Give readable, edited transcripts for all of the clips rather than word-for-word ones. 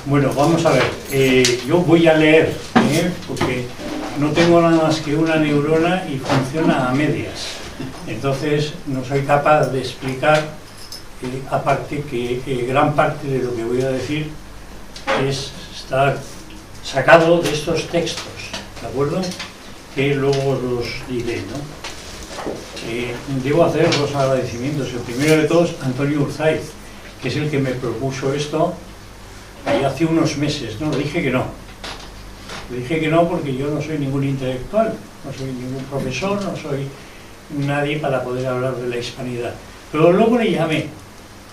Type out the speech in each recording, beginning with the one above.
Bueno, vamos a ver, yo voy a leer, porque no tengo nada más que una neurona y funciona a medias. Entonces no soy capaz de explicar, aparte que gran parte de lo que voy a decir está sacado de estos textos, ¿de acuerdo? Que luego os los diré, ¿no? Debo hacer los agradecimientos. El primero de todos, Antonio Urzaiz, que es el que me propuso esto hace unos meses, ¿no? Le dije que no. Le dije que no porque yo no soy ningún intelectual, no soy ningún profesor, no soy nadie para poder hablar de la hispanidad. Pero luego le llamé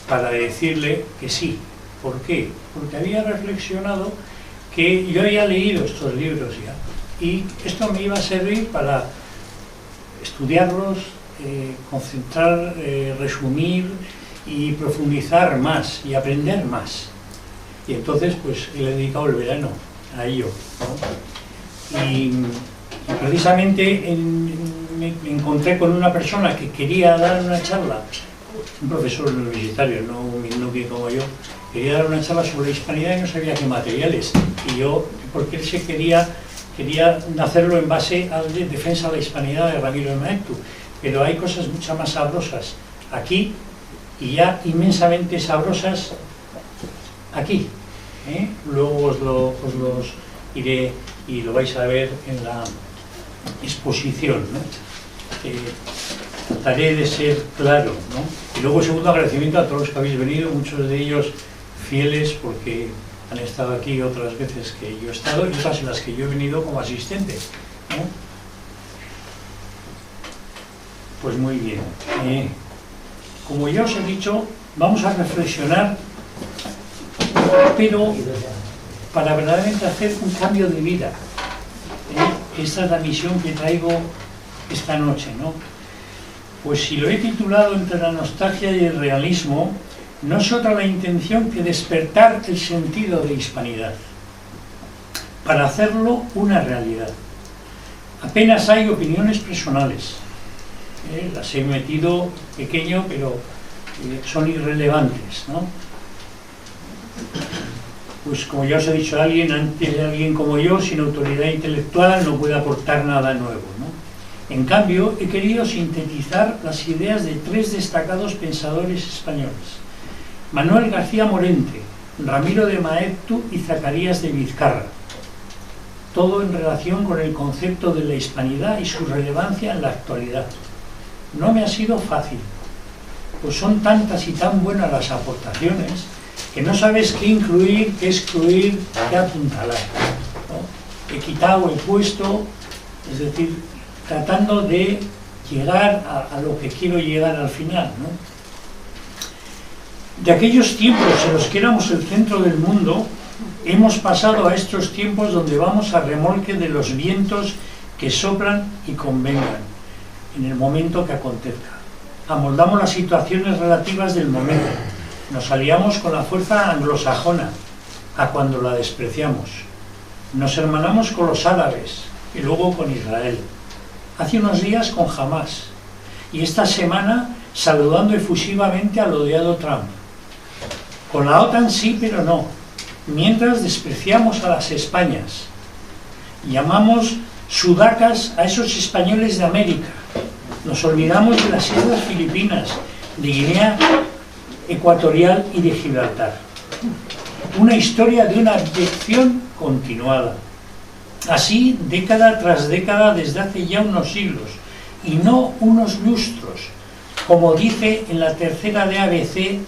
para decirle que sí. ¿Por qué? Porque había reflexionado que yo había leído estos libros ya y esto me iba a servir para estudiarlos, concentrar, resumir y profundizar más y aprender más. Y entonces pues le he dedicado el verano a ello, ¿no? Y precisamente me encontré con una persona que quería dar una charla, un profesor universitario, no un minduki como yo, quería dar una charla sobre la hispanidad y no sabía qué materiales. Y yo, porque él quería hacerlo en base a la defensa de la hispanidad de Ramiro de Maeztu, pero hay cosas mucho más sabrosas aquí y ya inmensamente sabrosas aquí. Luego os los iré y lo vais a ver en la exposición, ¿no? Trataré de ser claro, ¿no? Y luego segundo agradecimiento a todos los que habéis venido, muchos de ellos fieles porque han estado aquí otras veces que yo he estado y otras en las que yo he venido como asistente, ¿no? Pues muy bien. Como ya os he dicho, vamos a reflexionar, pero para verdaderamente hacer un cambio de vida. Esta es la misión que traigo esta noche, ¿no? Pues si lo he titulado Entre la nostalgia y el realismo, no es otra la intención que despertar el sentido de hispanidad, para hacerlo una realidad. Apenas hay opiniones personales, las he metido pequeño, pero son irrelevantes, ¿no? Pues como ya os he dicho, alguien como yo, sin autoridad intelectual, no puede aportar nada nuevo, ¿no? En cambio, he querido sintetizar las ideas de tres destacados pensadores españoles: Manuel García Morente, Ramiro de Maeztu y Zacarías de Vizcarra. Todo en relación con el concepto de la hispanidad y su relevancia en la actualidad. No me ha sido fácil, pues son tantas y tan buenas las aportaciones que no sabes qué incluir, qué excluir, qué apuntalar, ¿no? He quitado, he puesto, es decir, tratando de llegar a lo que quiero llegar al final, ¿no? De aquellos tiempos en los que éramos el centro del mundo, hemos pasado a estos tiempos donde vamos a remolque de los vientos que soplan y convengan en el momento que acontezca. Amoldamos las situaciones relativas del momento. Nos aliamos con la fuerza anglosajona, a cuando la despreciamos. Nos hermanamos con los árabes y luego con Israel. Hace unos días con Hamas. Y esta semana saludando efusivamente al odiado Trump. Con la OTAN sí, pero no. Mientras despreciamos a las Españas. Llamamos sudacas a esos españoles de América. Nos olvidamos de las Islas Filipinas, de Guinea Ecuatorial y de Gibraltar. Una historia de una abyección continuada. Así, década tras década desde hace ya unos siglos, y no unos lustros, como dice en la tercera de ABC,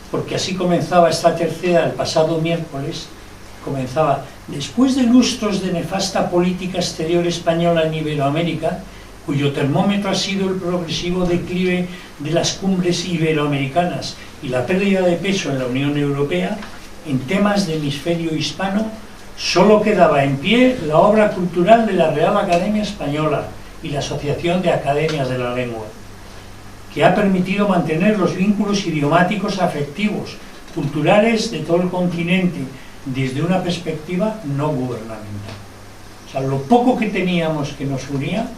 porque así comenzaba esta tercera el pasado miércoles, comenzaba: después de lustros de nefasta política exterior española en Iberoamérica, cuyo termómetro ha sido el progresivo declive de las cumbres iberoamericanas y la pérdida de peso en la Unión Europea, en temas de hemisferio hispano, solo quedaba en pie la obra cultural de la Real Academia Española y la Asociación de Academias de la Lengua, que ha permitido mantener los vínculos idiomáticos afectivos, culturales de todo el continente, desde una perspectiva no gubernamental. O sea, lo poco que teníamos que nos unía,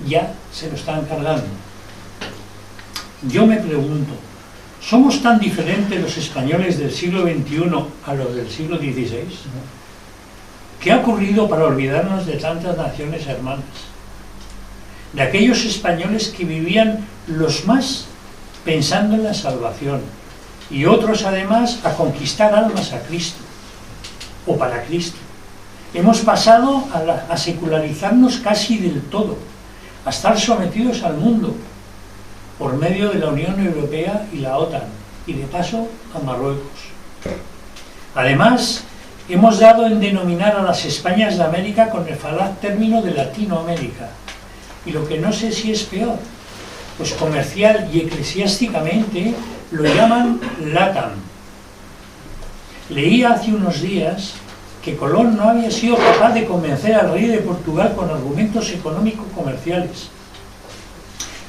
ya se lo estaban cargando. Yo me pregunto, ¿Somos tan diferentes los españoles del siglo XXI a los del siglo XVI? ¿Qué ha ocurrido para olvidarnos de tantas naciones hermanas? De aquellos españoles que vivían los más pensando en la salvación y otros además a conquistar almas a Cristo o para Cristo. Hemos pasado a secularizarnos casi del todo, a estar sometidos al mundo por medio de la Unión Europea y la OTAN, y de paso a Marruecos. Además, hemos dado en denominar a las Españas de América con el falaz término de Latinoamérica, y lo que no sé si es peor, pues comercial y eclesiásticamente lo llaman LATAM. Leí hace unos días que Colón no había sido capaz de convencer al rey de Portugal con argumentos económico-comerciales,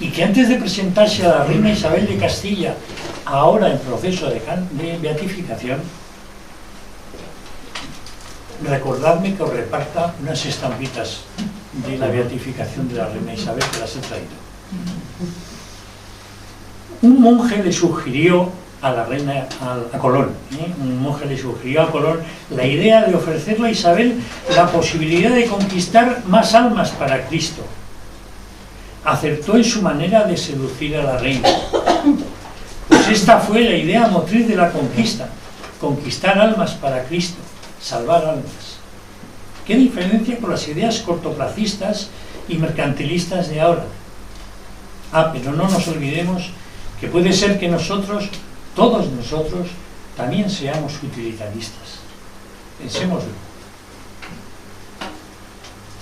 y que antes de presentarse a la reina Isabel de Castilla, ahora en proceso de beatificación, recordadme que os reparta unas estampitas de la beatificación de la reina Isabel, que las he traído. Un monje le sugirió a la reina, a Colón, un monje le sugirió a Colón la idea de ofrecerle a Isabel la posibilidad de conquistar más almas para Cristo. Acertó en su manera de seducir a la reina, pues esta fue la idea motriz de la conquista: conquistar almas para Cristo, salvar almas. ¿Qué diferencia con las ideas cortoplacistas y mercantilistas de ahora? Pero no nos olvidemos que puede ser que nosotros, todos nosotros, también seamos utilitaristas. Pensémoslo.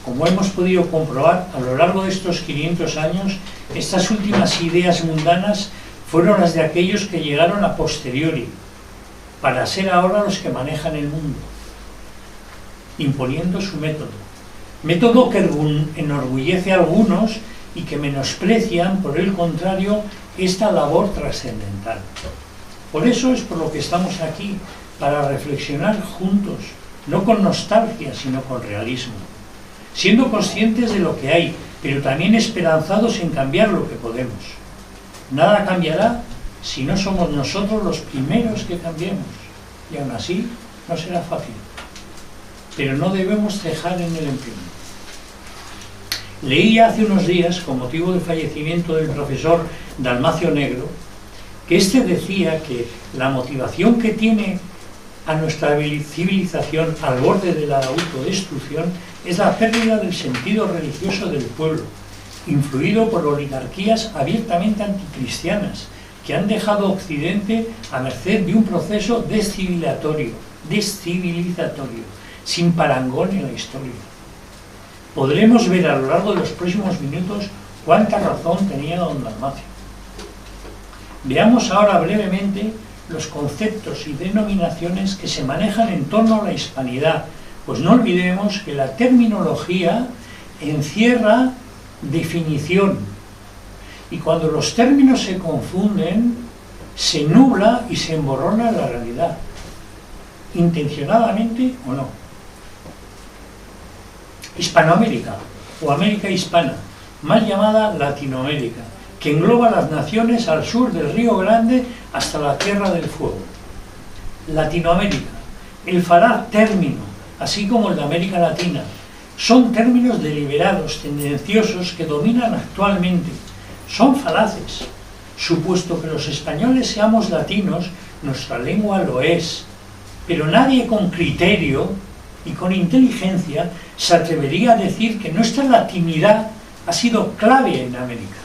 Como hemos podido comprobar a lo largo de estos 500 años, estas últimas ideas mundanas fueron las de aquellos que llegaron a posteriori, para ser ahora los que manejan el mundo, imponiendo su método que enorgullece a algunos y que menosprecian, por el contrario, esta labor trascendental. Por eso es por lo que estamos aquí, para reflexionar juntos, no con nostalgia, sino con realismo, siendo conscientes de lo que hay, pero también esperanzados en cambiar lo que podemos. Nada cambiará si no somos nosotros los primeros que cambiemos, y aún así no será fácil, pero no debemos cejar en el empeño. Leí hace unos días, con motivo del fallecimiento del profesor Dalmacio Negro, que éste decía que la motivación que tiene a nuestra civilización al borde de la autodestrucción es la pérdida del sentido religioso del pueblo, influido por oligarquías abiertamente anticristianas, que han dejado a Occidente a merced de un proceso descivilizatorio, sin parangón en la historia. Podremos ver a lo largo de los próximos minutos cuánta razón tenía don Dalmacio. Veamos ahora brevemente los conceptos y denominaciones que se manejan en torno a la hispanidad, pues no olvidemos que la terminología encierra definición, y cuando los términos se confunden, se nubla y se emborrona la realidad, intencionadamente o no. Hispanoamérica o América Hispana, mal llamada Latinoamérica, que engloba las naciones al sur del Río Grande hasta la Tierra del Fuego. Latinoamérica, el falaz término, así como el de América Latina, son términos deliberados, tendenciosos, que dominan actualmente. Son falaces. Supuesto que los españoles seamos latinos, nuestra lengua lo es, pero nadie con criterio y con inteligencia se atrevería a decir que nuestra latinidad ha sido clave en América.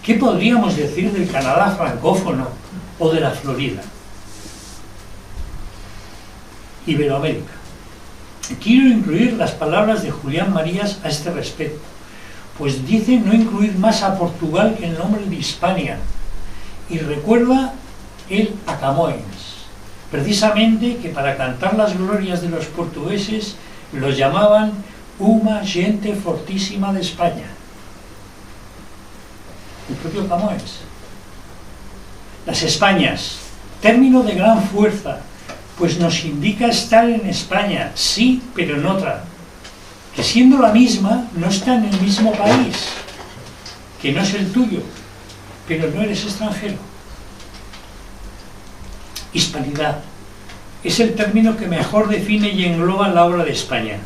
¿Qué podríamos decir del Canadá francófono o de la Florida? Iberoamérica. Quiero incluir las palabras de Julián Marías a este respecto, pues dice no incluir más a Portugal que el nombre de Hispania, y recuerda el a Camões, precisamente que para cantar las glorias de los portugueses los llamaban uma gente fortísima de España. El propio Camões. Las Españas, término de gran fuerza, pues nos indica estar en España, sí, pero en otra, que siendo la misma, no está en el mismo país, que no es el tuyo, pero no eres extranjero. Hispanidad es el término que mejor define y engloba la obra de España.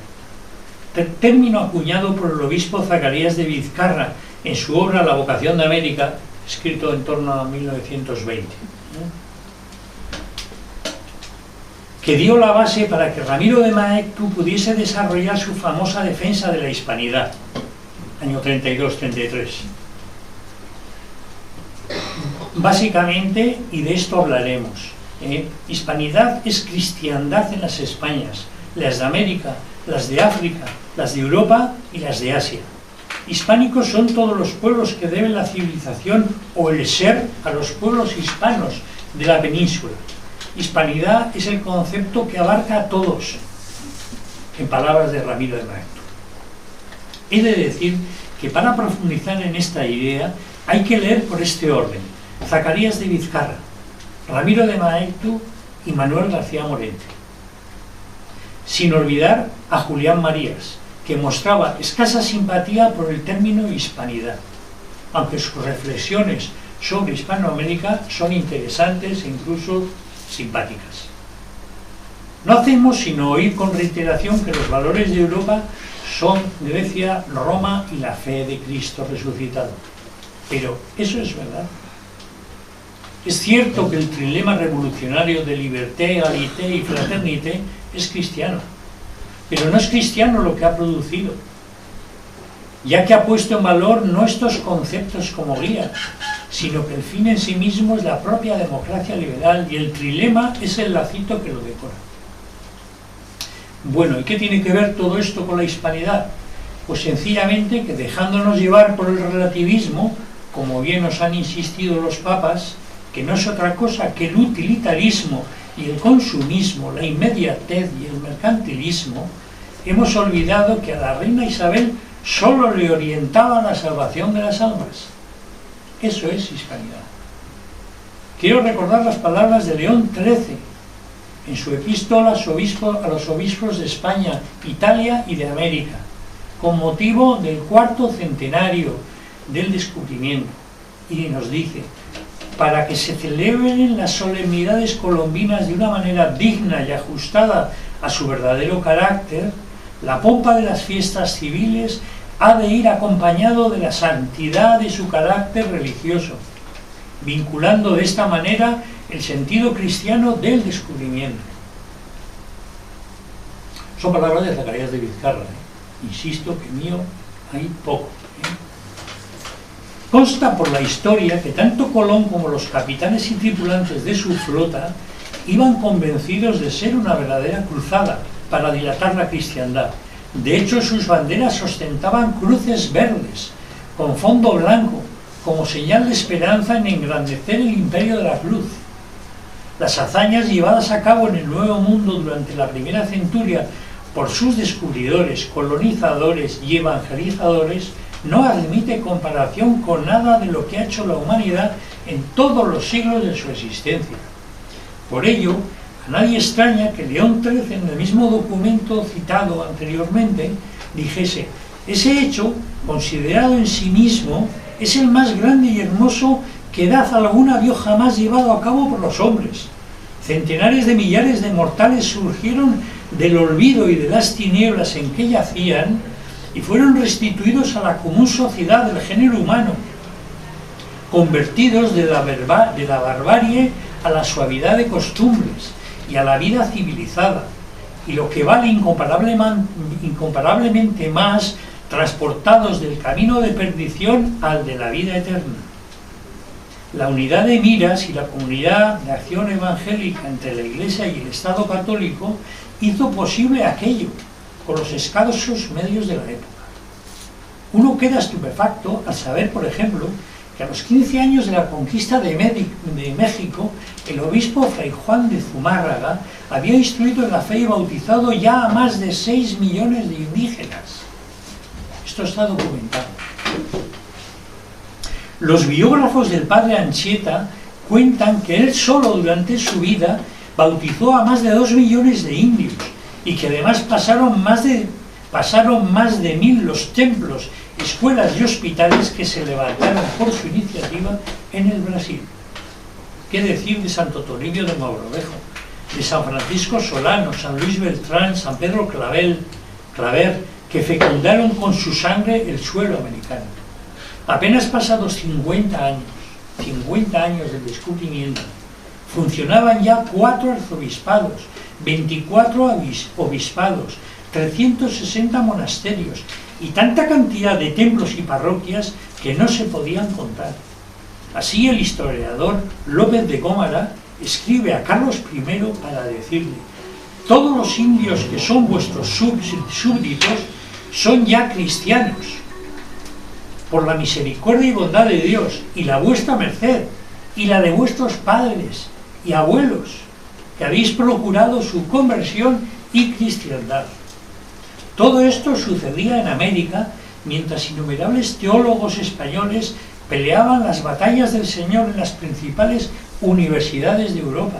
Término acuñado por el obispo Zacarías de Vizcarra en su obra La vocación de América, escrito en torno a 1920, que dio la base para que Ramiro de Maeztu pudiese desarrollar su famosa defensa de la hispanidad, año 32-33. Básicamente, y de esto hablaremos, hispanidad es cristiandad en las Españas, las de América, las de África, las de Europa y las de Asia. Hispánicos son todos los pueblos que deben la civilización o el ser a los pueblos hispanos de la península. Hispanidad es el concepto que abarca a todos, en palabras de Ramiro de Maeztu. He de decir que para profundizar en esta idea hay que leer por este orden: Zacarías de Vizcarra, Ramiro de Maeztu y Manuel García Morente. Sin olvidar a Julián Marías, que mostraba escasa simpatía por el término hispanidad, aunque sus reflexiones sobre Hispanoamérica son interesantes e incluso simpáticas. No hacemos sino oír con reiteración que los valores de Europa son Grecia, Roma y la fe de Cristo resucitado. Pero ¿eso es verdad? Es cierto que el trilema revolucionario de liberté, égalité y fraternité es cristiano, pero no es cristiano lo que ha producido, ya que ha puesto en valor no estos conceptos como guía, sino que el fin en sí mismo es la propia democracia liberal y el trilema es el lacito que lo decora. Bueno, ¿y qué tiene que ver todo esto con la hispanidad? Pues sencillamente que, dejándonos llevar por el relativismo, como bien nos han insistido los papas, que no es otra cosa que el utilitarismo y el consumismo, la inmediatez y el mercantilismo, hemos olvidado que a la reina Isabel solo le orientaba la salvación de las almas. Eso es hispanidad. Quiero recordar las palabras de León XIII en su epístola a los obispos de España, Italia y de América, con motivo del 4º centenario del descubrimiento, y nos dice: para que se celebren las solemnidades colombinas de una manera digna y ajustada a su verdadero carácter, la pompa de las fiestas civiles ha de ir acompañado de la santidad de su carácter religioso, vinculando de esta manera el sentido cristiano del descubrimiento. Son palabras de Zacarías de Vizcarra, insisto que mío hay poco. Consta por la historia que tanto Colón como los capitanes y tripulantes de su flota iban convencidos de ser una verdadera cruzada para dilatar la cristiandad. De hecho, sus banderas ostentaban cruces verdes con fondo blanco, como señal de esperanza en engrandecer el imperio de la cruz. Las hazañas llevadas a cabo en el Nuevo Mundo durante la primera centuria por sus descubridores, colonizadores y evangelizadores no admite comparación con nada de lo que ha hecho la humanidad en todos los siglos de su existencia. Por ello, a nadie extraña que León XIII, en el mismo documento citado anteriormente, dijese: ese hecho, considerado en sí mismo, es el más grande y hermoso que edad alguna vio jamás llevado a cabo por los hombres. Centenares de millares de mortales surgieron del olvido y de las tinieblas en que yacían y fueron restituidos a la común sociedad del género humano, convertidos de la barbarie a la suavidad de costumbres y a la vida civilizada, y lo que vale incomparablemente más, transportados del camino de perdición al de la vida eterna. La unidad de miras y la comunidad de acción evangélica entre la Iglesia y el Estado católico hizo posible aquello, con los escasos medios de la época. Uno queda estupefacto al saber, por ejemplo, que a los 15 años de la conquista de México, el obispo Fray Juan de Zumárraga había instruido en la fe y bautizado ya a más de 6 millones de indígenas. Esto está documentado. Los biógrafos del padre Anchieta cuentan que él solo durante su vida bautizó a más de 2 millones de indios, y que además pasaron más de 1000 los templos, escuelas y hospitales que se levantaron por su iniciativa en el Brasil. ¿Qué decir de Santo Toribio de Mogrovejo, de San Francisco Solano, San Luis Beltrán, San Pedro Claver, que fecundaron con su sangre el suelo americano? Apenas pasados 50 años del descubrimiento, funcionaban ya 4 arzobispado,s 24 obispados, 360 monasterios y tanta cantidad de templos y parroquias que no se podían contar. Así el historiador López de Gómara escribe a Carlos I para decirle: todos los indios que son vuestros súbditos son ya cristianos, por la misericordia y bondad de Dios, y la vuestra merced, y la de vuestros padres y abuelos, que habéis procurado su conversión y cristiandad. Todo esto sucedía en América, mientras innumerables teólogos españoles peleaban las batallas del Señor en las principales universidades de Europa,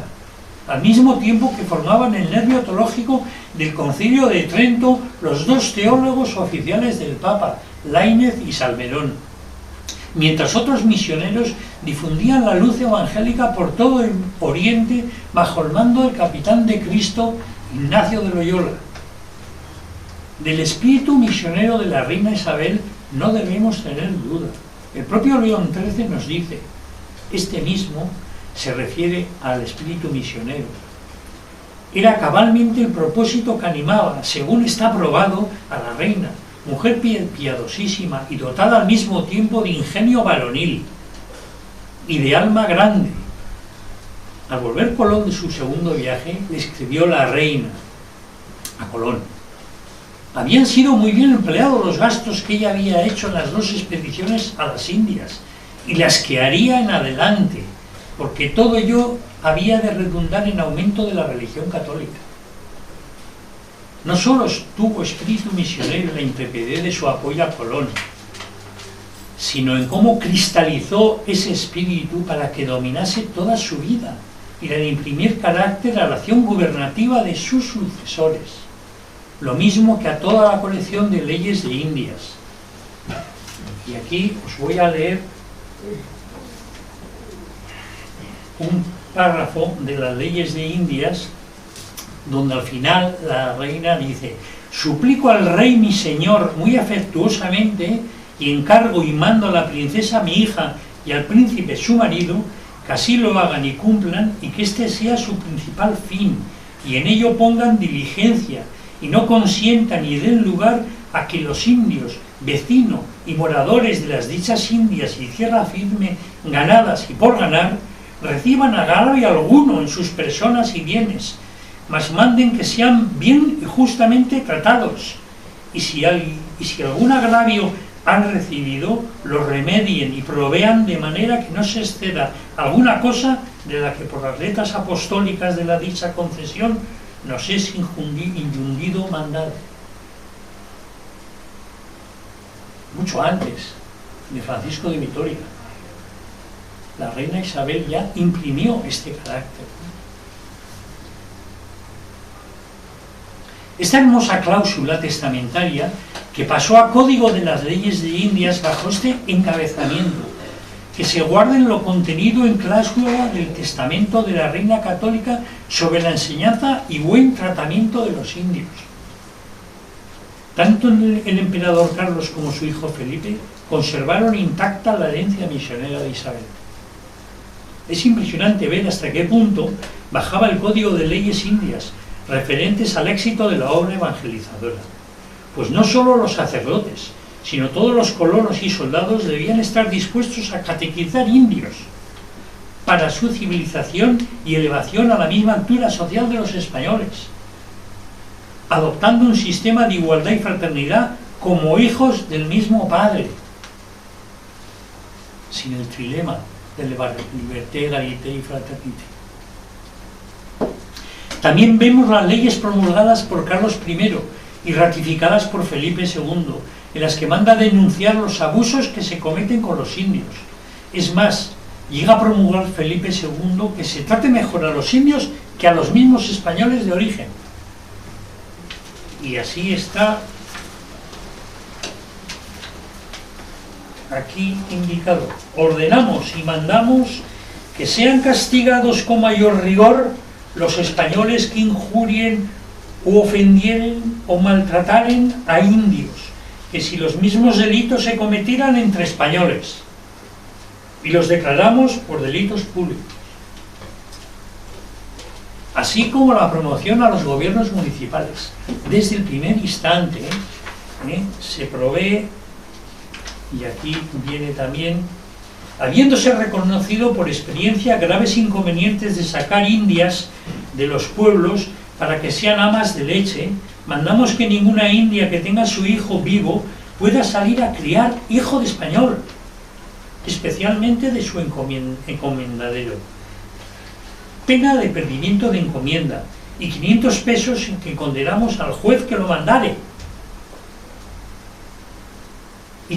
al mismo tiempo que formaban el nervio teológico del Concilio de Trento los 2 teólogos oficiales del Papa, Laínez y Salmerón, mientras otros misioneros difundían la luz evangélica por todo el Oriente bajo el mando del capitán de Cristo, Ignacio de Loyola. Del espíritu misionero de la reina Isabel no debemos tener duda. El propio León XIII nos dice: este mismo se refiere al espíritu misionero. Era cabalmente el propósito que animaba, según está probado, a la reina, mujer piadosísima y dotada al mismo tiempo de ingenio varonil y de alma grande. Al volver Colón de su segundo viaje, le escribió la reina a Colón: habían sido muy bien empleados los gastos que ella había hecho en las 2 expediciones a las Indias y las que haría en adelante, porque todo ello había de redundar en aumento de la religión católica. No solo tuvo espíritu misionero en la intrepidez de su apoyo a Colón, sino en cómo cristalizó ese espíritu para que dominase toda su vida y la de imprimir carácter a la acción gubernativa de sus sucesores, lo mismo que a toda la colección de leyes de Indias. Y aquí os voy a leer un párrafo de las leyes de Indias, donde al final la reina dice: suplico al rey mi señor muy afectuosamente, y encargo y mando a la princesa mi hija y al príncipe su marido, que así lo hagan y cumplan, y que este sea su principal fin, y en ello pongan diligencia, y no consientan ni den lugar a que los indios, vecinos y moradores de las dichas Indias y tierra firme, ganadas y por ganar, reciban agravio alguno en sus personas y bienes, mas manden que sean bien y justamente tratados, y si algún agravio han recibido, lo remedien y provean de manera que no se exceda alguna cosa de la que por las letras apostólicas de la dicha concesión nos es infundido mandado. Mucho antes de Francisco de Vitoria, la reina Isabel ya imprimió este carácter. Esta hermosa cláusula testamentaria, que pasó a código de las leyes de Indias bajo este encabezamiento: que se guarden lo contenido en cláusula del testamento de la reina católica sobre la enseñanza y buen tratamiento de los indios. Tanto el emperador Carlos como su hijo Felipe conservaron intacta la herencia misionera de Isabel. Es impresionante ver hasta qué punto bajaba el código de leyes indias referentes al éxito de la obra evangelizadora. Pues no solo los sacerdotes, sino todos los colonos y soldados debían estar dispuestos a catequizar indios para su civilización y elevación a la misma altura social de los españoles, adoptando un sistema de igualdad y fraternidad como hijos del mismo Padre, sin el trilema de liberté, egalité y fraternité. También vemos las leyes promulgadas por Carlos I y ratificadas por Felipe II, en las que manda denunciar los abusos que se cometen con los indios. Es más, llega a promulgar Felipe II que se trate mejor a los indios que a los mismos españoles de origen. Y así está aquí indicado: ordenamos y mandamos que sean castigados con mayor rigor los españoles que injurien o ofendieren o maltrataren a indios, que si los mismos delitos se cometieran entre españoles, y los declaramos por delitos públicos. Así como la promoción a los gobiernos municipales. Desde el primer instante se provee, y aquí viene también, habiéndose reconocido por experiencia graves inconvenientes de sacar indias de los pueblos para que sean amas de leche, mandamos que ninguna india que tenga su hijo vivo pueda salir a criar hijo de español, especialmente de su encomendadero. Pena de perdimiento de encomienda y 500 pesos en que condenamos al juez que lo mandare. Y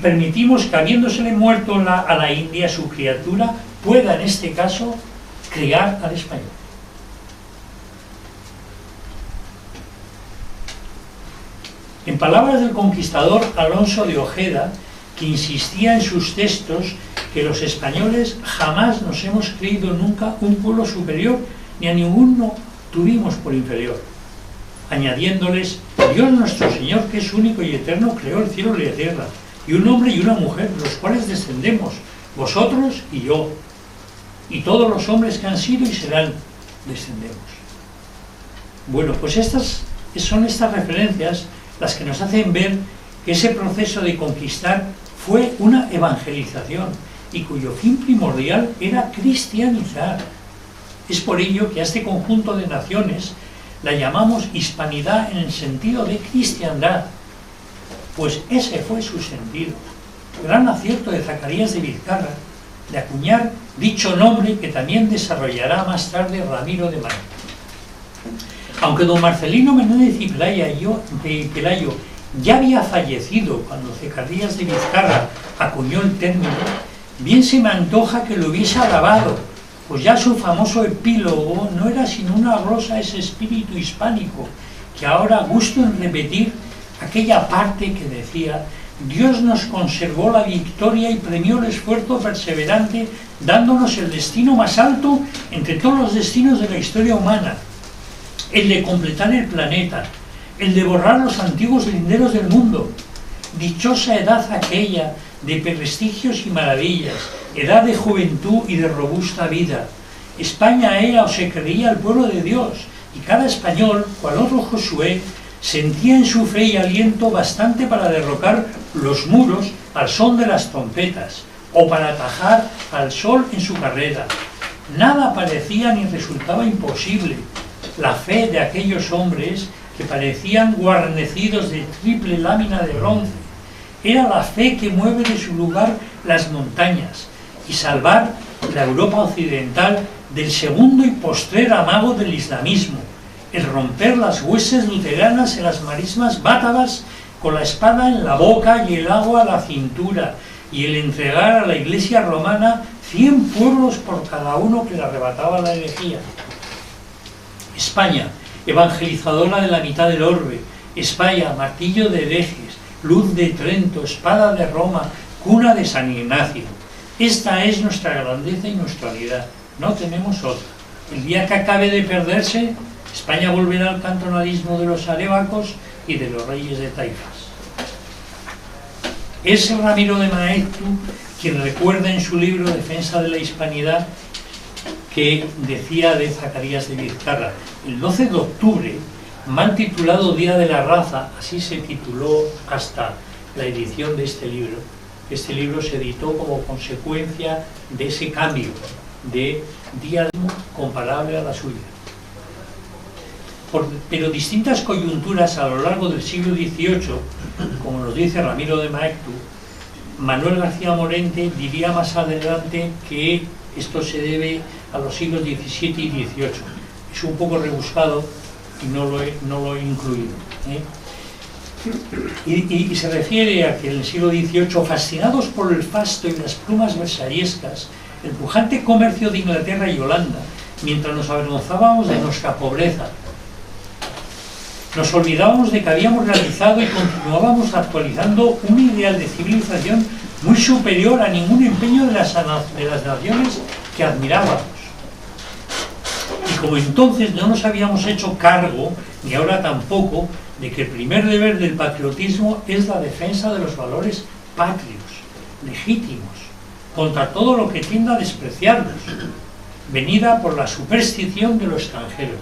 permitimos que, habiéndosele muerto a la india su criatura, pueda en este caso criar al español. En palabras del conquistador Alonso de Ojeda, que insistía en sus textos que los españoles jamás nos hemos creído nunca un pueblo superior, ni a ninguno tuvimos por inferior, añadiéndoles: Dios nuestro Señor, que es único y eterno, creó el cielo y la tierra, y un hombre y una mujer, los cuales descendemos, vosotros y yo, y todos los hombres que han sido y serán, descendemos. Bueno, pues son estas referencias las que nos hacen ver que ese proceso de conquistar fue una evangelización y cuyo fin primordial era cristianizar. Es por ello que a este conjunto de naciones la llamamos hispanidad en el sentido de cristiandad, pues ese fue su sentido. Gran acierto de Zacarías de Vizcarra de acuñar dicho nombre, que también desarrollará más tarde Ramiro de Maeztu. Aunque don Marcelino Menéndez y Pelayo ya había fallecido cuando Zacarías de Vizcarra acuñó el término, bien se me antoja que lo hubiese alabado, pues ya su famoso epílogo no era sino una glosa a ese espíritu hispánico, que ahora gusto en repetir aquella parte que decía: Dios nos conservó la victoria y premió el esfuerzo perseverante, dándonos el destino más alto entre todos los destinos de la historia humana, el de completar el planeta, el de borrar los antiguos linderos del mundo. Dichosa edad aquella de prestigios y maravillas, edad de juventud y de robusta vida. España era o se creía el pueblo de Dios, y cada español, cual otro Josué, sentía en su fe y aliento bastante para derrocar los muros al son de las trompetas, o para atajar al sol en su carrera. Nada parecía ni resultaba imposible. La fe de aquellos hombres, que parecían guarnecidos de triple lámina de bronce, era la fe que mueve de su lugar las montañas y salvar la Europa occidental del segundo y postrer amago del islamismo, el romper las huestes luteranas en las marismas bátavas con la espada en la boca y el agua a la cintura, y el entregar a la Iglesia romana 100 pueblos por cada uno que le arrebataba la herejía. España, evangelizadora de la mitad del orbe, España, martillo de herejes, luz de Trento, espada de Roma, cuna de San Ignacio. Esta es nuestra grandeza y nuestra unidad, no tenemos otra. El día que acabe de perderse, España volverá al cantonalismo de los arébacos y de los reyes de taifas. Es Ramiro de Maeztu quien recuerda en su libro Defensa de la Hispanidad que decía de Zacarías de Vizcarra: el 12 de octubre, mal titulado Día de la Raza, así se tituló hasta la edición de este libro. Este libro se editó como consecuencia de ese cambio de día comparable a la suya. Pero distintas coyunturas a lo largo del siglo XVIII, como nos dice Ramiro de Maeztu, Manuel García Morente diría más adelante que esto se debe a los siglos XVII y XVIII. Es un poco rebuscado y no lo he incluido. Y se refiere a que en el siglo XVIII, fascinados por el fasto y las plumas versallescas, el pujante comercio de Inglaterra y Holanda, mientras nos avergonzábamos de nuestra pobreza, nos olvidábamos de que habíamos realizado y continuábamos actualizando un ideal de civilización muy superior a ningún empeño de las naciones que admirábamos. Y como entonces no nos habíamos hecho cargo, ni ahora tampoco, de que el primer deber del patriotismo es la defensa de los valores patrios, legítimos, contra todo lo que tienda a despreciarlos, venida por la superstición de lo extranjero.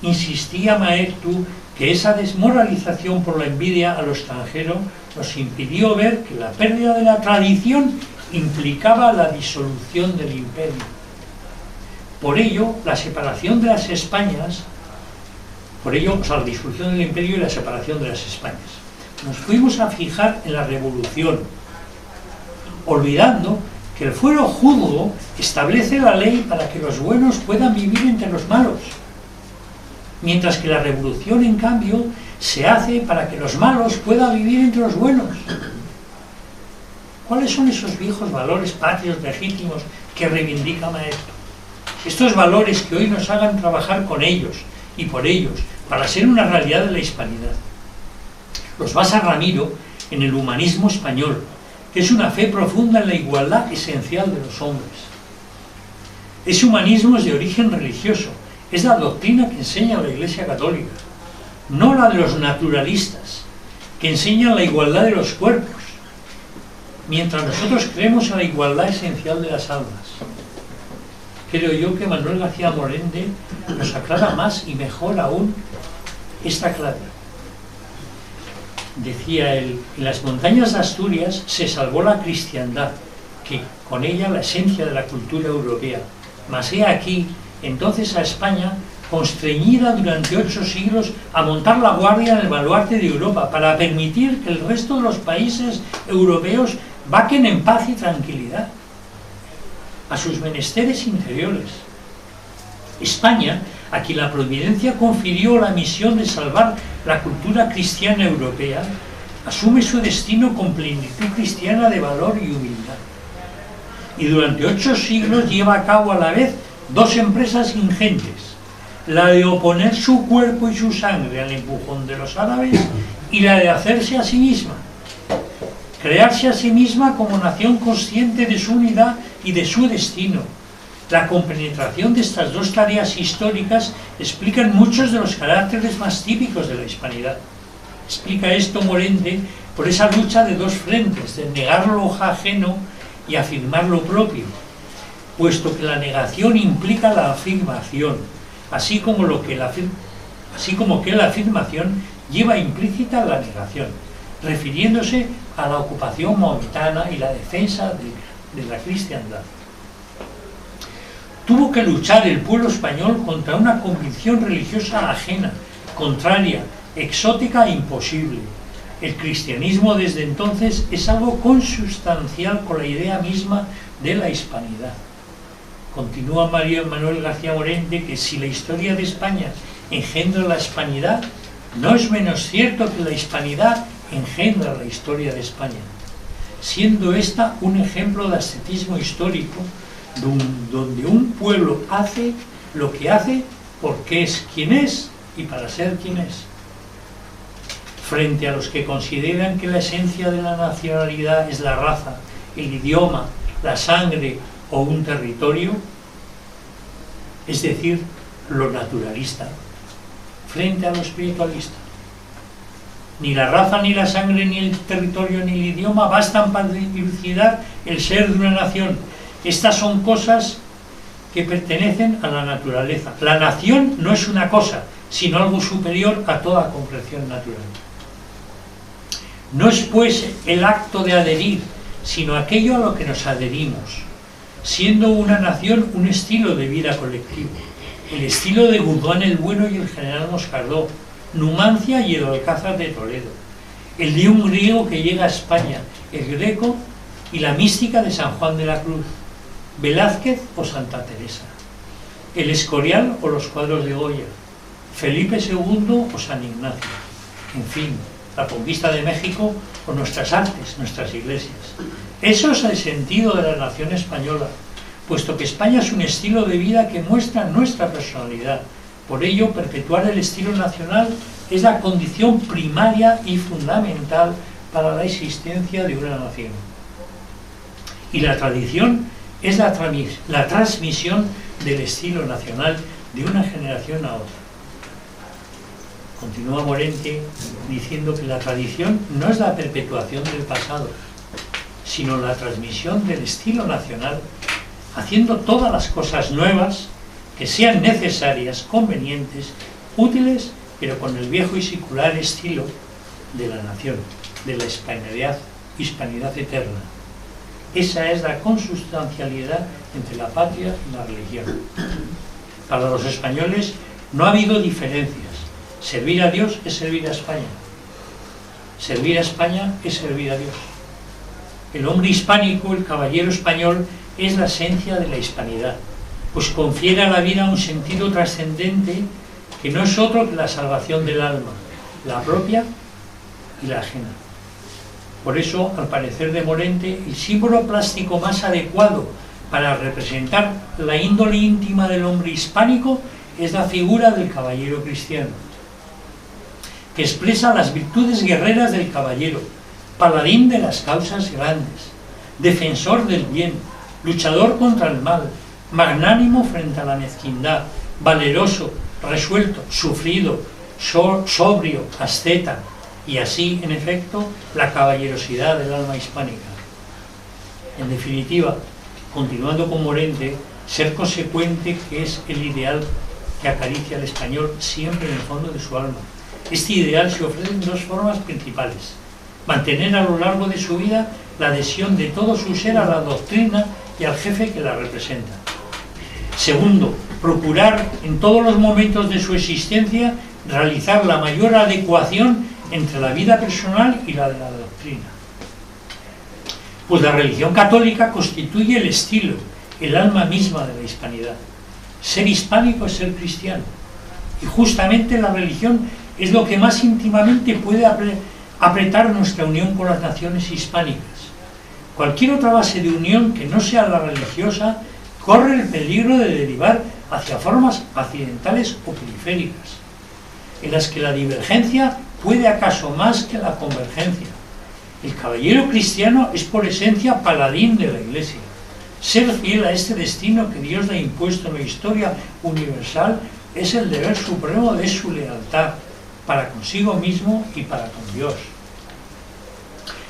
Insistía Maeztu que esa desmoralización por la envidia a lo extranjero nos impidió ver que la pérdida de la tradición implicaba la disolución del imperio. Por ello, la separación de las Españas, la disolución del imperio y la separación de las Españas. Nos fuimos a fijar en la revolución, olvidando que el fuero juzgo establece la ley para que los buenos puedan vivir entre los malos, mientras que la revolución, en cambio, se hace para que los malos puedan vivir entre los buenos. ¿Cuáles son esos viejos valores patrios legítimos que reivindica Maeztu? Estos valores que hoy nos hagan trabajar con ellos y por ellos, para ser una realidad de la hispanidad. Los basa Ramiro en el humanismo español, que es una fe profunda en la igualdad esencial de los hombres. Ese humanismo es de origen religioso, es la doctrina que enseña la Iglesia Católica, no la de los naturalistas, que enseñan la igualdad de los cuerpos, mientras nosotros creemos en la igualdad esencial de las almas. Creo yo que Manuel García Morente nos aclara más y mejor aún esta clave. Decía él: en las montañas de Asturias se salvó la cristiandad, que con ella la esencia de la cultura europea. Mas he aquí, entonces, a España, constreñida durante 8 siglos a montar la guardia en el baluarte de Europa, para permitir que el resto de los países europeos vaquen en paz y tranquilidad a sus menesteres interiores. España, a quien la providencia confirió la misión de salvar la cultura cristiana europea, asume su destino con plenitud cristiana de valor y humildad. Y durante 8 siglos lleva a cabo a la vez 2 empresas ingentes: la de oponer su cuerpo y su sangre al empujón de los árabes y la de hacerse a sí misma, crearse a sí misma como nación consciente de su unidad y de su destino. La compenetración de estas 2 tareas históricas explican muchos de los caracteres más típicos de la hispanidad. Explica esto Morente por esa lucha de 2 frentes, de negar lo ajeno y afirmar lo propio, puesto que la negación implica la afirmación, así como que la afirmación lleva implícita la negación, refiriéndose a la ocupación maometana y la defensa de la cristiandad. Tuvo que luchar el pueblo español contra una convicción religiosa ajena, contraria, exótica e imposible. El cristianismo desde entonces es algo consustancial con la idea misma de la hispanidad. Continúa Manuel García Morente que si la historia de España engendra la hispanidad, no es menos cierto que la hispanidad engendra la historia de España, siendo esta un ejemplo de ascetismo histórico donde un pueblo hace lo que hace porque es quien es y para ser quien es. Frente a los que consideran que la esencia de la nacionalidad es la raza, el idioma, la sangre o un territorio, es decir, lo naturalista, frente a lo espiritualista. Ni la raza, ni la sangre, ni el territorio, ni el idioma bastan para dilucidar el ser de una nación. Estas son cosas que pertenecen a la naturaleza. La nación no es una cosa, sino algo superior a toda comprensión natural. No es pues el acto de adherir, sino aquello a lo que nos adherimos, siendo una nación un estilo de vida colectivo, el estilo de Bourgoin el Bueno y el general Moscardó, Numancia y el Alcázar de Toledo, el de un griego que llega a España, el Greco y la mística de San Juan de la Cruz, Velázquez o Santa Teresa, el Escorial o los cuadros de Goya, Felipe II o San Ignacio, en fin, la conquista de México o nuestras artes, nuestras iglesias. Eso es el sentido de la nación española, puesto que España es un estilo de vida que muestra nuestra personalidad. Por ello, perpetuar el estilo nacional es la condición primaria y fundamental para la existencia de una nación. Y la tradición es la transmisión del estilo nacional de una generación a otra. Continúa Morente diciendo que la tradición no es la perpetuación del pasado, sino la transmisión del estilo nacional, haciendo todas las cosas nuevas que sean necesarias, convenientes, útiles, pero con el viejo y secular estilo de la nación, de la hispanidad eterna. Esa es la consustancialidad entre la patria y la religión. Para los españoles no ha habido diferencias. Servir a Dios es servir a España. Servir a España es servir a Dios. El hombre hispánico, el caballero español, es la esencia de la hispanidad, pues confiere a la vida un sentido trascendente que no es otro que la salvación del alma, la propia y la ajena. Por eso, al parecer de Morente, el símbolo plástico más adecuado para representar la índole íntima del hombre hispánico es la figura del caballero cristiano, que expresa las virtudes guerreras del caballero, paladín de las causas grandes, defensor del bien, luchador contra el mal, magnánimo frente a la mezquindad, valeroso, resuelto, sufrido, sobrio, asceta, y así, en efecto, la caballerosidad del alma hispánica. En definitiva, continuando con Morente, ser consecuente, que es el ideal que acaricia al español siempre en el fondo de su alma. Este ideal se ofrece en dos formas principales: mantener a lo largo de su vida la adhesión de todo su ser a la doctrina y al jefe que la representa. Segundo, procurar en todos los momentos de su existencia realizar la mayor adecuación entre la vida personal y la de la doctrina. Pues la religión católica constituye el estilo, el alma misma de la hispanidad. Ser hispánico es ser cristiano. Y justamente la religión es lo que más íntimamente puede apretar nuestra unión con las naciones hispánicas. Cualquier otra base de unión que no sea la religiosa corre el peligro de derivar hacia formas accidentales o periféricas, en las que la divergencia puede acaso más que la convergencia. El caballero cristiano es por esencia paladín de la Iglesia. Ser fiel a este destino que Dios le ha impuesto en la historia universal es el deber supremo de su lealtad para consigo mismo y para con Dios.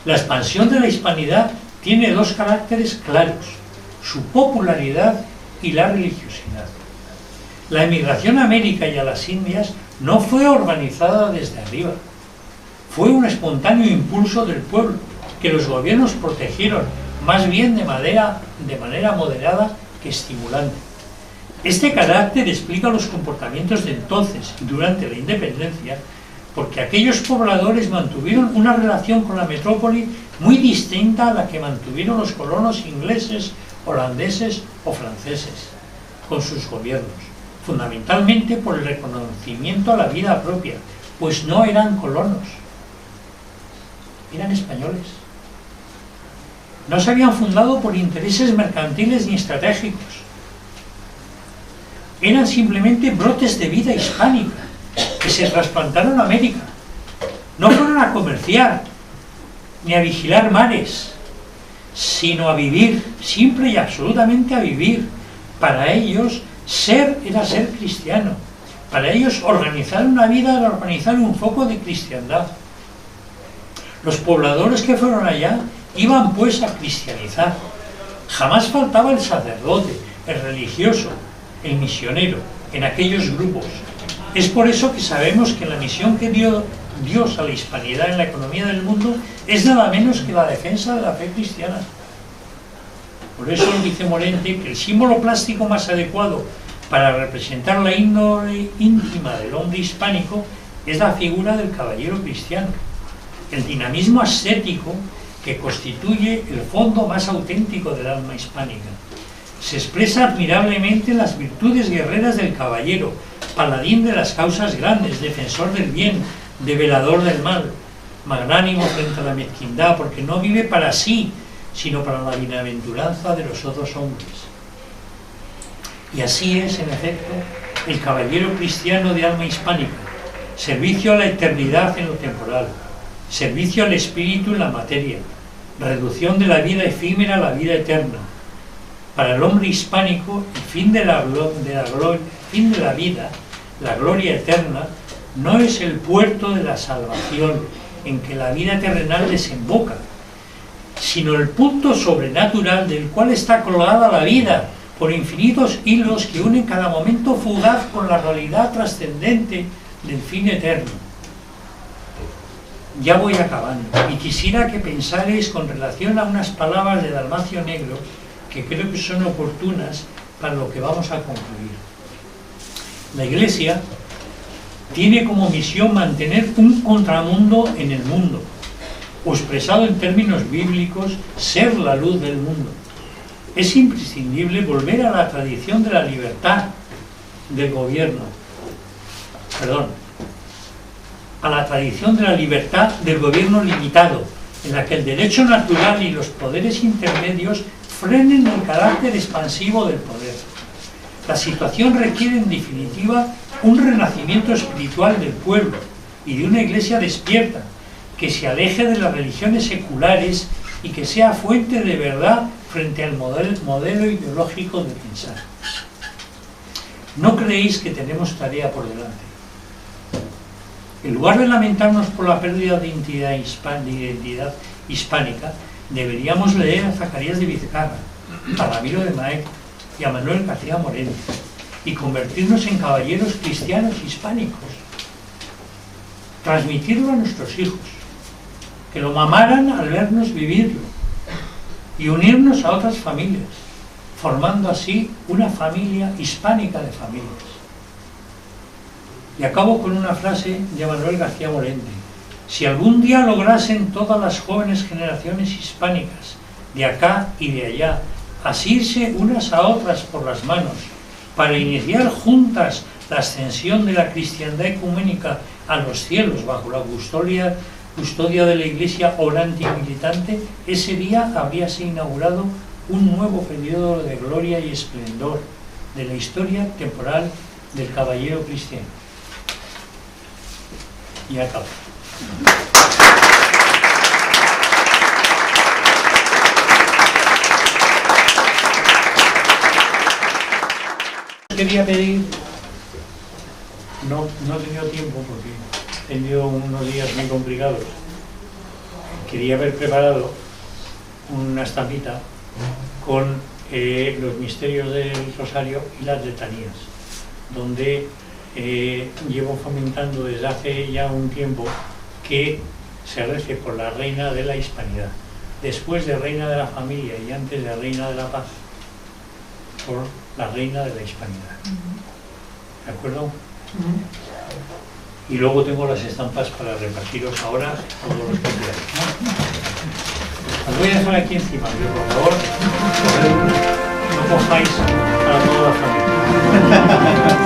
La expansión de la hispanidad tiene dos caracteres claros: su popularidad y la religiosidad. La emigración a América y a las Indias no fue organizada desde arriba, fue un espontáneo impulso del pueblo que los gobiernos protegieron, más bien de manera moderada que estimulante. Este carácter explica los comportamientos de entonces y durante la independencia, porque aquellos pobladores mantuvieron una relación con la metrópoli muy distinta a la que mantuvieron los colonos ingleses, holandeses o franceses con sus gobiernos, fundamentalmente por el reconocimiento a la vida propia, pues no eran colonos, eran españoles. No se habían fundado por intereses mercantiles ni estratégicos, eran simplemente brotes de vida hispánica que se trasplantaron a América. No fueron a comerciar ni a vigilar mares, sino a vivir, simple y absolutamente a vivir. Para ellos ser era ser cristiano, para ellos organizar una vida era organizar un foco de cristiandad. Los pobladores que fueron allá iban pues a cristianizar. Jamás faltaba el sacerdote, el religioso, el misionero en aquellos grupos. Es por eso que sabemos que la misión que dio Dios a la hispanidad en la economía del mundo es nada menos que la defensa de la fe cristiana. Por eso dice Morente que el símbolo plástico más adecuado para representar la índole íntima del hombre hispánico es la figura del caballero cristiano, el dinamismo ascético que constituye el fondo más auténtico del alma hispánica. Se expresa admirablemente en las virtudes guerreras del caballero, paladín de las causas grandes, defensor del bien, develador del mal, magnánimo frente a la mezquindad, porque no vive para sí, sino para la bienaventuranza de los otros hombres. Y así es, en efecto, el caballero cristiano de alma hispánica: servicio a la eternidad en lo temporal, servicio al espíritu en la materia, reducción de la vida efímera a la vida eterna. Para el hombre hispánico, el fin de la vida, la gloria eterna, no es el puerto de la salvación en que la vida terrenal desemboca, sino el punto sobrenatural del cual está colgada la vida por infinitos hilos que unen cada momento fugaz con la realidad trascendente del fin eterno. Ya voy acabando, y quisiera que pensarais con relación a unas palabras de Dalmacio Negro que creo que son oportunas para lo que vamos a concluir. La Iglesia tiene como misión mantener un contramundo en el mundo, o expresado en términos bíblicos, ser la luz del mundo. Es imprescindible volver a la tradición de la libertad del gobierno, a la tradición de la libertad del gobierno limitado, en la que el derecho natural y los poderes intermedios frenen el carácter expansivo del poder. La situación requiere, en definitiva, un renacimiento espiritual del pueblo y de una iglesia despierta, que se aleje de las religiones seculares y que sea fuente de verdad frente al modelo ideológico de pensar. ¿No creéis que tenemos tarea por delante? En lugar de lamentarnos por la pérdida de identidad hispánica, deberíamos leer a Zacarías de Vizcarra, a Ramiro de Maeztu y a Manuel García Moreno, y convertirnos en caballeros cristianos hispánicos, transmitirlo a nuestros hijos, que lo mamaran al vernos vivirlo, y unirnos a otras familias, formando así una familia hispánica de familias. Y acabo con una frase de Manuel García Morente: si algún día lograsen todas las jóvenes generaciones hispánicas de acá y de allá asirse unas a otras por las manos para iniciar juntas la ascensión de la cristiandad ecuménica a los cielos bajo la custodia de la Iglesia orante y militante, ese día habríase inaugurado un nuevo periodo de gloria y esplendor de la historia temporal del caballero cristiano. Y acabo. Quería pedir, no he tenido tiempo porque he tenido unos días muy complicados. Quería haber preparado una estampita con los misterios del Rosario y las letanías, donde llevo fomentando desde hace ya un tiempo que se rece por la reina de la hispanidad, después de reina de la familia y antes de reina de la paz, por la reina de la hispanidad. ¿De acuerdo? Y luego tengo las estampas para repartiros ahora todos los que queráis. Las voy a dejar aquí encima, pero por favor, no cojáis para toda la familia.